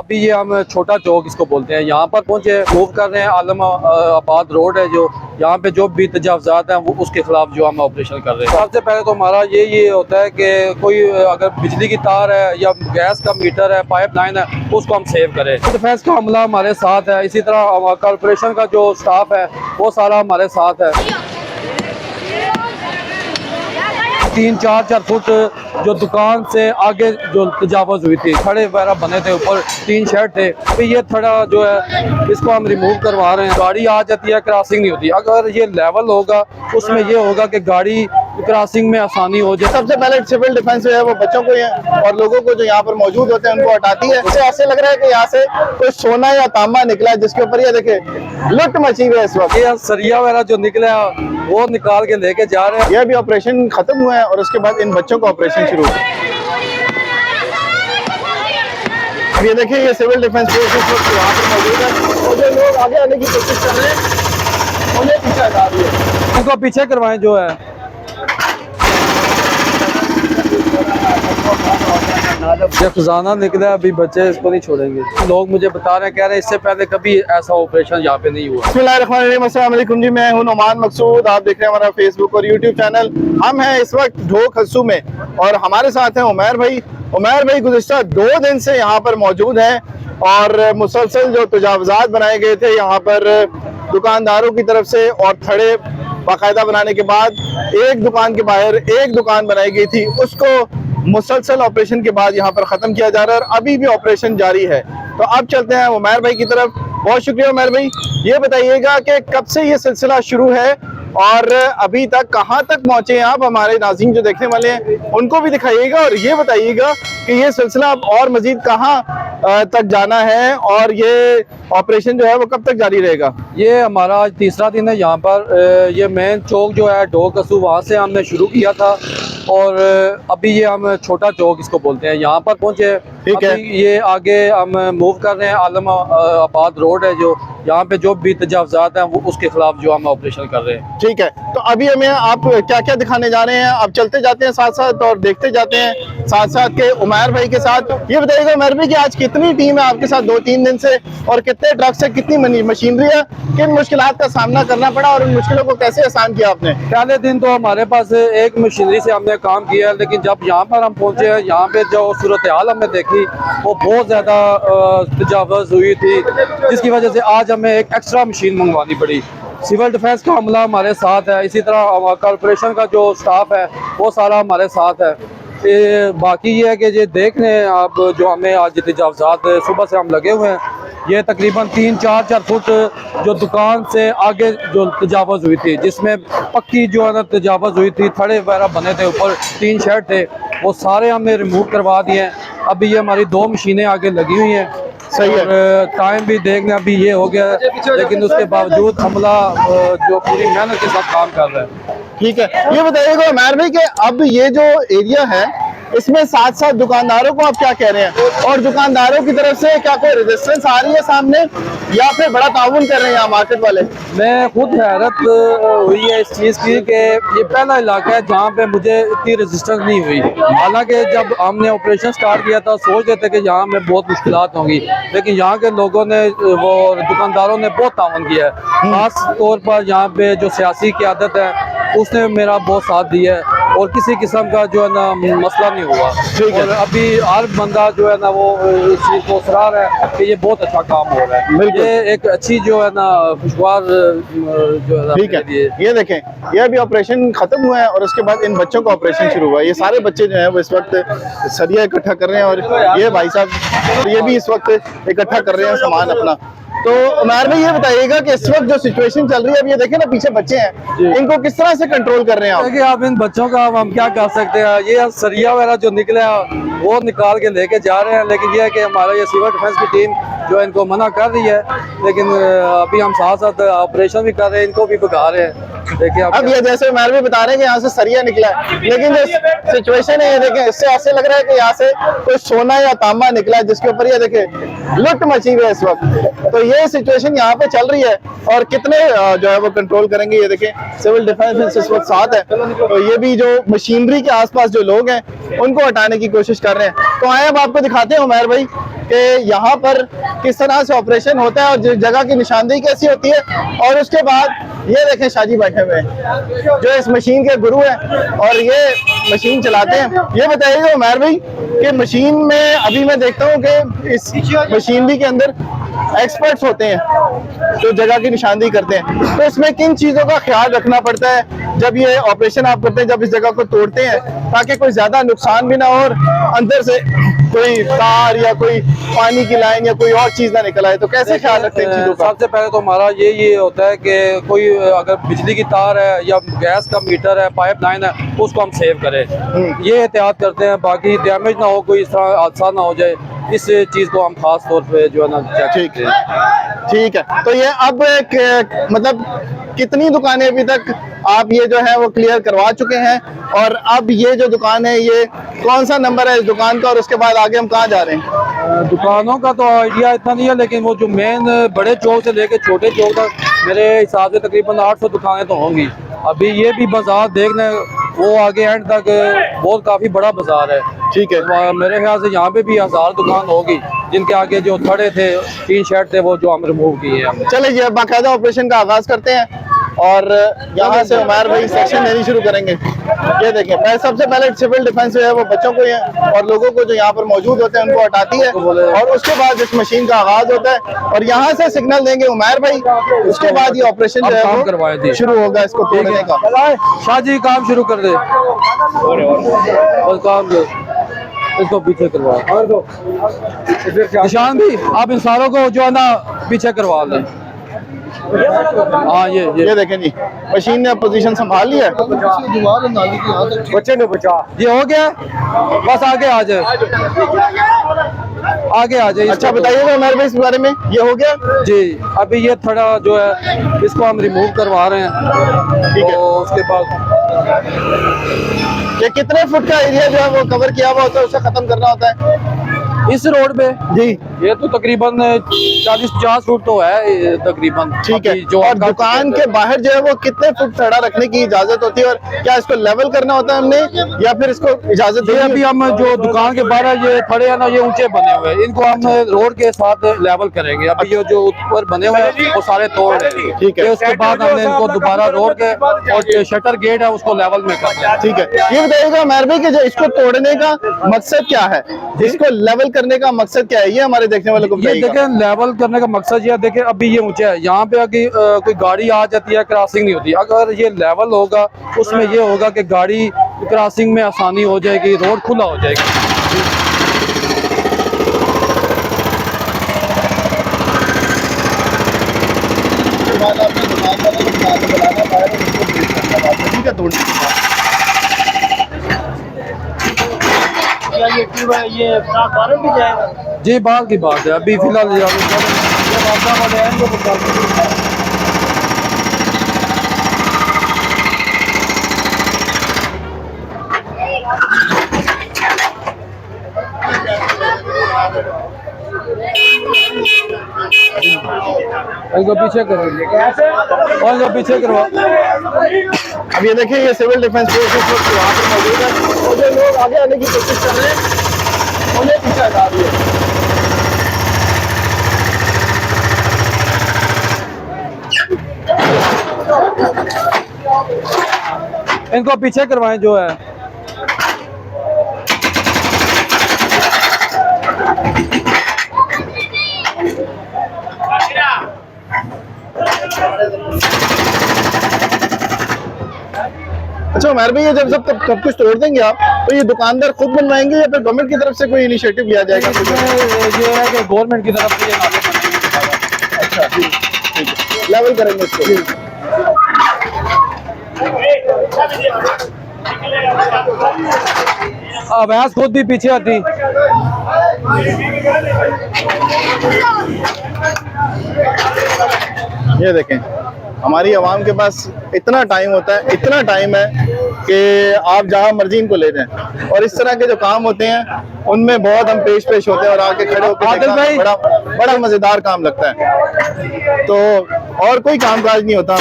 अभी ये हम छोटा चौक इसको बोलते हैं, यहाँ पर पहुंचे, मूव कर रहे हैं। आलम आबाद रोड है जो, यहाँ पे जो भी तजावजात हैं वो उसके खिलाफ जो हम ऑपरेशन कर रहे हैं। सबसे पहले तो हमारा ये होता है कि कोई अगर बिजली की तार है या गैस का मीटर है, पाइप लाइन है, उसको हम सेव करें। डिफेंस का हमला हमारे साथ है, इसी तरह कॉरपोरेशन का जो स्टाफ है वो सारा हमारे साथ है। 3-4 फुट जो दुकान से आगे जो तजावज़ हुई थी, थड़े वगैरह बने थे, ऊपर 3 शेड थे, तो ये थड़ा जो है इसको हम रिमूव करवा रहे हैं। गाड़ी आ जाती है, क्रॉसिंग नहीं होती। अगर ये लेवल होगा उसमें ये होगा कि गाड़ी क्रॉसिंग में आसानी हो जाए। सबसे पहले सिविल डिफेंस जो है वो बच्चों को और लोगों को जो यहाँ पर मौजूद होते हैं उनको हटाती है। इससे ऐसे लग रहा है कि यहाँ से कोई सोना या तांबा निकला है, जिसके ऊपर ये देखे लुट मची हुई है इस वक्त। ये सरिया वगैरह जो निकला है वो निकाल के लेके जा रहे हैं। यह भी ऑपरेशन खत्म हुआ है और उसके बाद इन बच्चों का ऑपरेशन शुरू हुआ। ये देखिए, ये सिविल डिफेंस फोर्स इस वक्त यहाँ पर मौजूद है और जो लोग आगे आने की कोशिश कर रहे हैं उन्हें पीछे हटा दिया। उनको पीछे करवाएं जो है। जब खजाना निकला अभी बच्चे इसको नहीं छोड़ेंगे। लोग मुझे बता रहे हैं, कह रहे हैं इससे पहले कभी ऐसा ऑपरेशन यहाँ पे नहीं हुआ। बिस्मिल्लाहिर्रहमानिर्रहीम, अस्सलाम वालेकुम जी, मैं हूं नुमान मकसूद। आप देख रहे हैं हमारा फेसबुक और यूट्यूब चैनल। हम हैं इस वक्त ढोक हस्सू में और हमारे साथ हैं उमैर भाई। उमैर भाई गुज़िश्ता 2 दिन से यहाँ पर मौजूद हैं और मुसलसल जो तजावज़ात बनाए गए थे यहाँ पर दुकानदारों की तरफ से और थड़े बाकायदा बनाने के बाद एक दुकान के बाहर एक दुकान बनाई गई थी, उसको मुसलसल ऑपरेशन के बाद यहाँ पर ख़त्म किया जा रहा है और अभी भी ऑपरेशन जारी है। तो अब चलते हैं उमैर भाई की तरफ। बहुत शुक्रिया उमैर भाई। ये बताइएगा कि कब से ये सिलसिला शुरू है और अभी तक कहाँ तक पहुँचे आप? हमारे नाज़रीन जो देखने वाले हैं उनको भी दिखाइएगा और ये बताइएगा कि ये सिलसिला अब और मज़ीद कहाँ तक जाना है और ये ऑपरेशन जो है वो कब तक जारी रहेगा? ये हमारा आज तीसरा दिन है यहाँ पर। ये मेन चौक जो है ढोक हस्सू, वहाँ से हमने शुरू किया था और अभी ये हम छोटा चौक इसको बोलते हैं, यहाँ पर पहुँचे। ठीक है। ये आगे हम मूव कर रहे हैं। आलम आबाद रोड है जो, यहाँ पे जो भी तजावजात हैं वो उसके खिलाफ जो हम ऑपरेशन कर रहे हैं। ठीक है, तो अभी हमें आप क्या क्या दिखाने जा रहे हैं? आप चलते जाते हैं साथ साथ और देखते जाते हैं साथ साथ के उमैर भाई के साथ। ये बताइएगा उमैर भाई कि आज कितनी टीम है आपके साथ 2-3 दिन से और कितने ट्रक से, कितनी मशीनरी है, किन मुश्किलात का सामना करना पड़ा और उन मुश्किलों को कैसे आसान किया आपने? पहले दिन तो हमारे पास एक मशीनरी से हमने काम किया, लेकिन जब यहाँ पर हम पहुँचे हैं, यहाँ पे जो सूरत हाल हमने देखी वो बहुत ज़्यादा तजावज़ हुई थी, जिसकी वजह से आज हमें एक एक्स्ट्रा मशीन मंगवानी पड़ी। सिविल डिफेंस का हमला हमारे साथ है, इसी तरह कॉरपोरेशन का जो स्टाफ है वो सारा हमारे साथ है। बाकी ये है कि ये देख रहे हैं आप, जो हमें आज तजावज़ात सुबह से हम लगे हुए हैं, ये तकरीबन 3-4 फुट जो दुकान से आगे जो तजावज़ हुई थी, जिसमें पक्की जो है ना तजावज़ हुई थी, थड़े वगैरह बने थे, ऊपर 3 शेड थे, वो सारे हमने रिमूव करवा दिए हैं। अभी ये हमारी 2 मशीनें आगे लगी हुई हैं। सही है। और टाइम भी देखने अभी ये हो गया है, लेकिन उसके बावजूद हमला जो पूरी मेहनत के साथ काम कर रहा है। ठीक है, ये बताइएगा उमैर भाई कि अब ये जो एरिया है इसमें साथ साथ दुकानदारों को आप क्या कह रहे हैं और दुकानदारों की तरफ से क्या कोई रेजिस्टेंस आ रही है सामने या फिर बड़ा ताउन कर रहे हैं यहाँ मार्केट वाले? मैं खुद हैरत हुई है इस चीज़ की कि ये पहला इलाका है जहाँ पे मुझे इतनी रेजिस्टेंस नहीं हुई। हालांकि जब हमने ऑपरेशन स्टार्ट किया था सोच रहे थे कि यहाँ में बहुत मुश्किलात होंगी, लेकिन यहाँ के लोगों ने, वो दुकानदारों ने बहुत ताउन किया है। खास तौर पर यहाँ पे जो सियासी क़यादत है उसने मेरा बहुत साथ दिया है और किसी किस्म का जो है ना मसला नहीं हुआ। और अभी हर बंदा जो है ना वो इस चीज़ को सराह है कि ये बहुत अच्छा काम हो रहा है। ये एक अच्छी जो है ना खुशगवार जो है। ठीक है, ये देखें, ये अभी ऑपरेशन खत्म हुआ है और उसके बाद इन बच्चों का ऑपरेशन शुरू हुआ है। ये सारे बच्चे जो हैं वो इस वक्त सरिया इकट्ठा कर रहे हैं और ये भाई साहब ये भी इस वक्त इकट्ठा कर रहे हैं सामान अपना। तो उमैर भाई ये बताइएगा कि इस वक्त जो सिचुएशन चल रही है, अब ये देखें ना पीछे बच्चे हैं, इनको किस तरह से कंट्रोल कर रहे हैं आप? देखिए, आप इन बच्चों का हम क्या कर सकते हैं, ये सरिया वगैरह जो निकले वो निकाल के लेके जा रहे हैं, लेकिन ये है कि हमारा ये सिविल डिफेंस की टीम जो इनको मना कर रही है, लेकिन अभी हम साथ साथ ऑपरेशन भी कर रहे हैं, इनको भी भगा रहे हैं। देखिए अब ये जैसे उमैर भी बता रहे हैं कि यहाँ से सरिया निकला है, लेकिन जो सिचुएशन है ये देखें, इससे ऐसे लग रहा है कि यहाँ से कोई सोना या तांबा निकला है, जिसके ऊपर ये देखें लुट मची हुई है इस वक्त। तो ये सिचुएशन यहाँ पे चल रही है और कितने जो है वो कंट्रोल करेंगे, ये देखें सिविल डिफेंस इस वक्त साथ है। तो ये भी जो मशीनरी के आसपास जो लोग हैं उनको हटाने की कोशिश कर रहे हैं। तो आए अब आपको दिखाते हैं उमैर भाई कि यहाँ पर किस तरह से ऑपरेशन होता है और जिस जगह की निशानदेही कैसी होती है। और उसके बाद ये देखें शाहजी बैठे हुए हैं जो इस मशीन के गुरु हैं और ये मशीन चलाते हैं। ये बताइएगा उमर भाई कि मशीन में अभी मैं देखता हूँ कि इस मशीनरी के अंदर एक्सपर्ट्स होते हैं जो जगह की निशानदेही करते हैं, तो इसमें किन चीज़ों का ख्याल रखना पड़ता है जब ये ऑपरेशन आप करते हैं, जब इस जगह को तोड़ते हैं, ताकि कोई ज़्यादा नुकसान भी ना हो और अंदर से कोई तार या कोई पानी की लाइन या कोई और चीज़ ना निकल आए, तो कैसे ख्याल रखते हैं इन चीज़ों का? सबसे पहले तो हमारा ये होता है कि कोई अगर बिजली की तार है या गैस का मीटर है, पाइप लाइन है, उसको हम सेव करें, ये एहतियात करते हैं। बाकी डैमेज ना हो, कोई इस तरह हादसा ना हो जाए, इस चीज़ को हम खास तौर पे जो है ना चेक करते हैं। ठीक है, तो ये अब मतलब कितनी दुकानें अभी तक आप ये जो है वो क्लियर करवा चुके हैं, और अब ये जो दुकान है ये कौन सा नंबर है इस दुकान का, और उसके बाद आगे हम कहाँ जा रहे हैं? दुकानों का तो आइडिया इतना नहीं है, लेकिन वो जो मेन बड़े चौक से लेके छोटे चौक तक मेरे हिसाब से तकरीबन 800 दुकानें तो होंगी। अभी ये भी बाजार देखने वो आगे एंड तक बहुत काफ़ी बड़ा बाजार है। ठीक है, मेरे ख्याल से यहाँ पे भी 1000 दुकान होगी जिनके आगे जो थड़े थे, टीन शेड थे, वो जो हम रिमूव किए हैं। चलिए जी, अब बाकायदा ऑपरेशन का आगाज करते हैं और यहाँ से उमर भाई सेक्शन लेनी शुरू करेंगे। ये देखें, सबसे पहले सिविल डिफेंस जो है वो बच्चों को और लोगों को जो यहाँ पर मौजूद होते हैं उनको हटाती है, और उसके बाद इस मशीन का आगाज होता है और यहाँ से सिग्नल देंगे उमर भाई, उसके बाद ये ऑपरेशन जो है वो शुरू होगा इसको तोड़ने का। शाहजी काम शुरू कर दे और काम दे, इसको पीछे करवा। निशान भी आप इन सारों को जो है ना पीछे करवा लें। हाँ, ये देखें जी, मशीन ने पोजीशन संभाल लिया है। बच्चे ने बचा, ये हो गया, बस आगे आ जाए, आगे आ जाए। अच्छा बताइएगा उमर भाई इस बारे में, ये हो गया जी। अभी ये थोड़ा जो है इसको हम रिमूव करवा रहे हैं। ठीक है, तो उसके बाद ये कितने फुट का एरिया जो है वो कवर किया हुआ होता है, उसे खत्म करना होता है इस रोड पे? जी, ये तो तकरीबन 40-50 फुट तो है तकरीबन। ठीक है। जो और दुकान के बाहर जो है वो कितने फुट थड़ा रखने की इजाजत होती है, और क्या इसको लेवल करना होता है हमने, या फिर इसको इजाजत? ये अभी हम जो दुकान के बाहर ये खड़े हैं ना, ये ऊंचे बने हुए हैं, इनको हम रोड के साथ लेवल करेंगे। अभी ये जो ऊपर बने हुए हैं वो सारे तोड़ रहे हैं। ठीक है, उसके बाद हमने इनको दोबारा रोड के और जो शटर गेट है उसको लेवल में करना है। ठीक है, ये बताइएगा उमर भाई कि जो इसको तोड़ने का मकसद क्या है, इसको लेवल करने का मकसद क्या है, ये हमारे देखने वाले को ये देखें, लेवल करने का मकसद ये देखें, अभी ये ऊंचा है, यहाँ पे अगर कोई गाड़ी आ जाती है, क्रॉसिंग नहीं होती। अगर ये लेवल होगा उसमें ये होगा कि गाड़ी क्रॉसिंग में आसानी हो जाएगी, रोड खुला हो जाएगा। जी, बात की बात है, अभी फिलहाल इनको पीछे करो और इनको पीछे करवा। अब ये देखिए, ये सिविल डिफेंस फोर्स वहाँ पर मौजूद है, और जो लोग आगे आने की कोशिश कर रहे हैं उन्हें पीछे हटा दिया। इनको पीछे करवाएं जो है। अच्छा उमर भाई, ये जब सब कुछ तोड़ देंगे आप, तो ये दुकानदार खुद बनवाएंगे या फिर गवर्नमेंट की तरफ से कोई इनिशिएटिव लिया जाएगा? ये है कि गवर्नमेंट की तरफ से ये नाले बनेंगे। अच्छा, ठीक है, लेवल करेंगे इसको। अवैस खुद भी पीछे हटी। ये देखें, हमारी आवाम के पास इतना टाइम होता है, इतना टाइम है कि आप जहाँ मर्जी इनको ले जाएं, और इस तरह के जो काम होते हैं उनमें बहुत हम पेश होते हैं, और आके खड़े होकर बड़ा मजेदार काम लगता है। तो और कोई काम काज नहीं होता,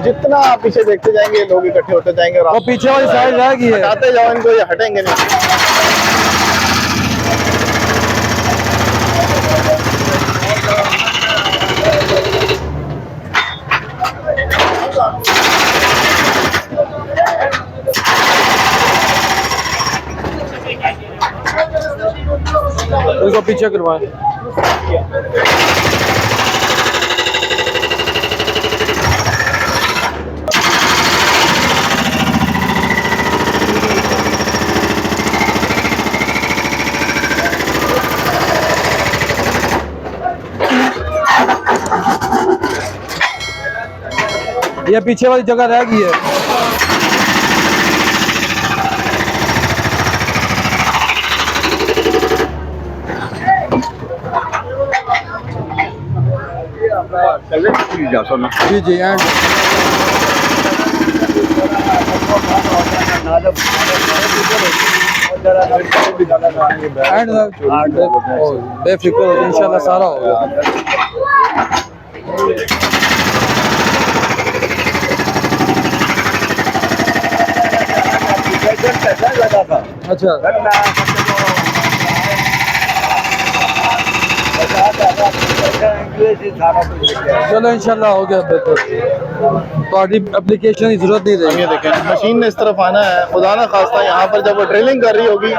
जितना आप पीछे देखते जाएंगे लोग इकट्ठे होते जाएंगे और वो आप पीछे वाली साइड रह गई है। हटाते जाओ इनको, ये हटेंगे नहीं। इसको पीछे करवाएं। ये पीछे वाली जगह रह गई है। जी जी एंड बेफिक्र हो इंशाल्लाह सारा होगा। अच्छा चलो इंशाल्लाह हो गया बेहतर। तो एप्लीकेशन की जरूरत नहीं अब रहेगी। ये देखें मशीन ने इस तरफ आना है, खुदा ना खास्ता यहाँ पर जब वो ड्रिलिंग कर रही होगी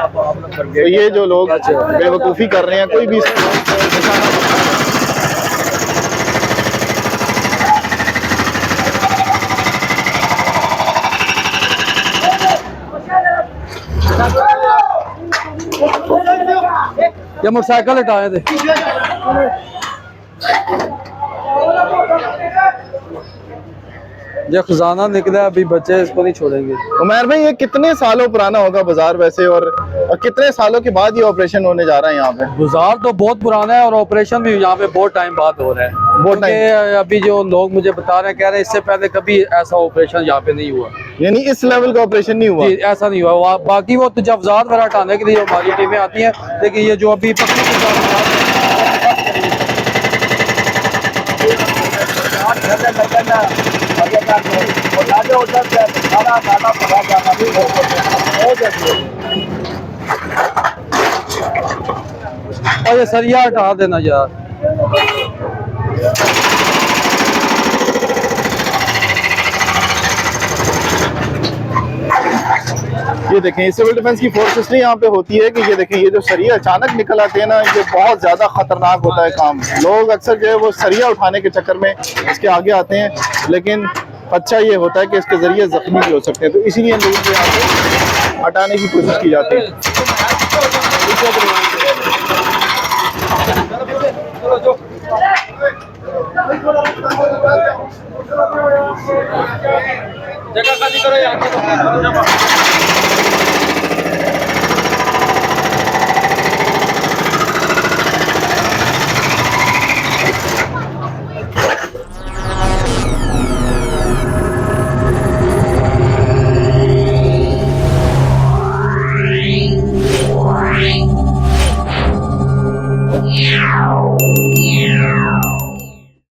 तो ये जो लोग बेवकूफ़ी कर रहे हैं कोई भी ये मोटरसाइकिल हटाए थे। ये खजाना निकला, अभी बच्चे इसको नहीं छोड़ेंगे। उमर भाई ये कितने सालों पुराना होगा बाजार वैसे, और कितने सालों के बाद ये ऑपरेशन होने जा रहा है यहाँ पे? गुजार तो बहुत पुराना है और ऑपरेशन भी यहाँ पे बहुत टाइम बाद हो रहा है। क्योंकि अभी जो लोग मुझे बता रहे हैं, कह रहे हैं इससे पहले कभी ऐसा ऑपरेशन यहाँ पे नहीं हुआ, यानी इस लेवल का ऑपरेशन नहीं हुआ। जी ऐसा नहीं हुआ। बाकी वो तजावजात वगैरह हटाने के लिए हमारी टीमें आती हैं, लेकिन ये जो अभी और ये सरिया हटा देना यार। ये देखें सिविल डिफेंस की फोर्स इसलिए यहाँ पे होती है कि ये देखें ये जो सरिया अचानक निकल आते हैं ना, ये बहुत ज़्यादा खतरनाक होता है काम। लोग अक्सर जो है वो सरिया उठाने के चक्कर में इसके आगे आते हैं, लेकिन अच्छा ये होता है कि इसके ज़रिए ज़ख्मी भी हो सकते हैं, तो इसीलिए लोगों को यहाँ पे हटाने की कोशिश की जाती है। जगह खाली करो यार।